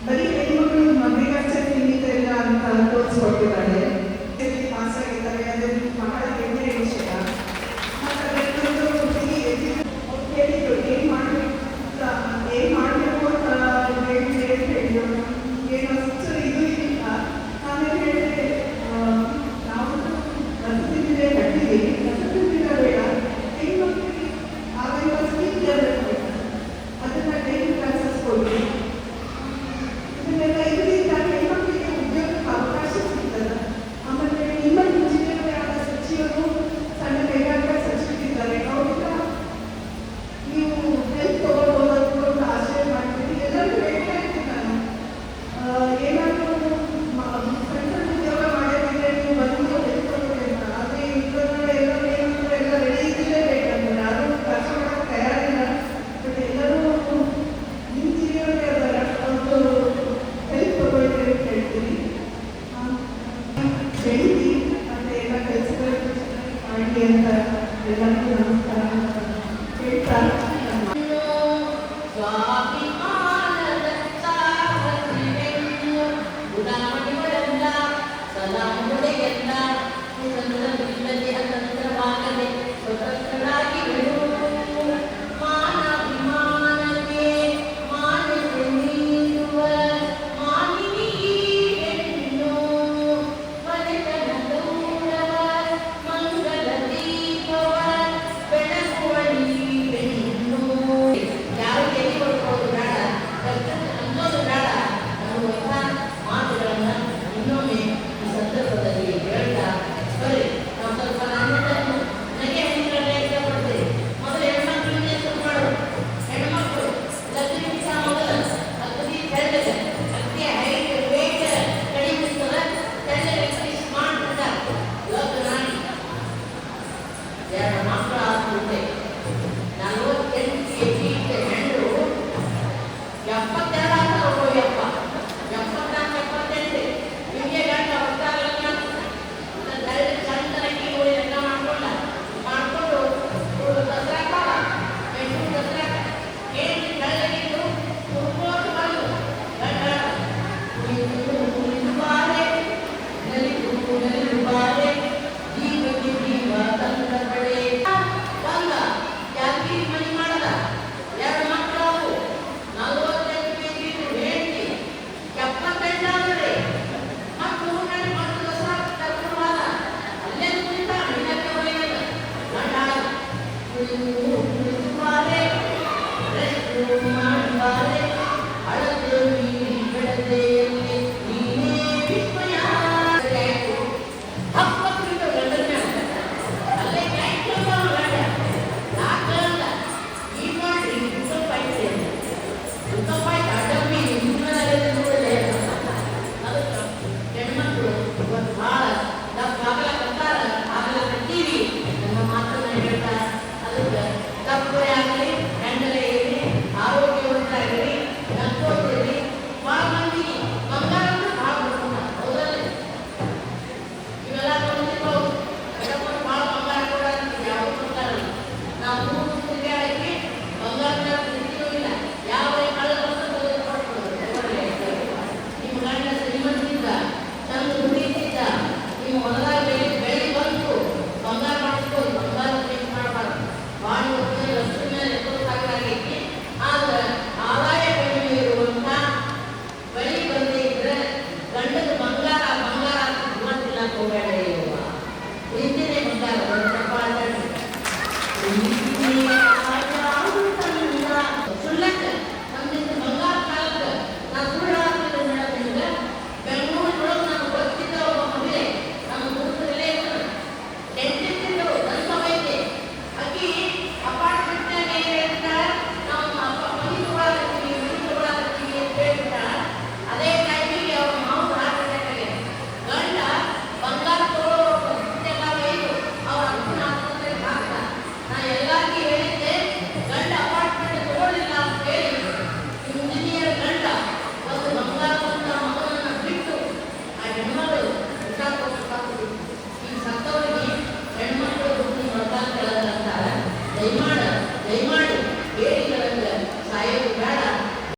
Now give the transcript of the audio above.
ಬರೀ ಹೆಣ್ಮಕ್ಳು ಮದುವೆಗಷ್ಟೇ ಸೀಮಿತ ಇಲ್ಲ ಅಂತ ತೋರಿಸ್ಕೊಟ್ಟಿದ್ದಾಳೆ. ಪಾಸ್ ಆಗಿದ್ದಾರೆ, ಅದು ಬಹಳ ಹೆಮ್ಮೆಯ ವಿಷಯ. ಮತ್ತು ಹೇಳಿದ್ರು ಏನು ಮಾಡಬೇಕು ಅಂತ ಹೇಳಿದ್ರು. ಏನು ಅಷ್ಟು ಇದು ಇಲ್ಲ. ಆಮೇಲೆ ಹೇಳಿದೆ ನಾವು ರಸತಿದ್ರೆ ಕಟ್ಟಿದ್ದೀವಿ, ರಸತಿದ್ರೆ ಬೇಡ, ಹೆಣ್ಮಕ್ಳಿಗೆ ಆವಾಗ ಸ್ಕೀಮ್ ಡೆವಲಪ್ಮೆಂಟ್ ಅದನ್ನ ಡೈಲಿ ಕ್ಲಾಸಸ್ ಕೊಡಿ. ಇದನ್ನೆಲ್ಲ ಇದರಿಂದ ಹೆಣ್ಮಕ್ಳಿಗೆ ಉದ್ಯೋಗಕ್ಕೆ ಅವಕಾಶ ಸಿಗ್ತದೆ. ಆಮೇಲೆ ನಿಮ್ಮ ಇಂಜಿನಿಯರ್ ಆದ ಸಚಿವರು, ಸಣ್ಣ ಕೈಗಾರಿಕಾ ಸಚಿವರಿದ್ದಾರೆ, ಅವರಿಂದ ನೀವು ಹೆಲ್ಪ್ ತಗೊಳ್ಬೋದು ಅಂತ ಒಂದು ಆಶಯ ಮಾಡ್ತೀನಿ. ಎಲ್ಲರಿಗೂ ಹೇಳ್ತಾ ಇದ್ದೀನಿ ನಾನು, ಏನಾದರೂ ಸಣ್ಣ ಉದ್ಯೋಗ ಮಾಡೋದಿದ್ರೆ ನೀವು ಬಂದು ಹೆಲ್ಪ್ ತಗೊಳ್ಳಿ ಅಂತ. ಆದರೆ ಇದರೊಳಗಡೆ ಎಲ್ಲರೂ ಏನಂದ್ರೆ ಎಲ್ಲ ರೆಡಿ ಇದ್ದಿಲ್ಲೇ ಬೇಕಂದ್ರೆ ಯಾರೂ ಕೆಲಸ ಮಾಡೋಕ್ಕೆ ತಯಾರಿಲ್ಲ. ಬಟ್ ಎಲ್ಲರೂ ಇಂಜಿನಿಯರ್ ಅದರ ಒಂದು ಹೆಲ್ಪ್ ತಗೊಳ್ಳಿ ಅಂತ ಹೇಳ್ತೀನಿ. ಬೆಳೀತಿ ಮತ್ತು ಎಲ್ಲ ಕೆಲಸಗಳು ಮಾಡಿ ಅಂತ ಎಲ್ಲರಿಗೂ ನಮಸ್ಕಾರ ಹೇಳ್ತಾ Yang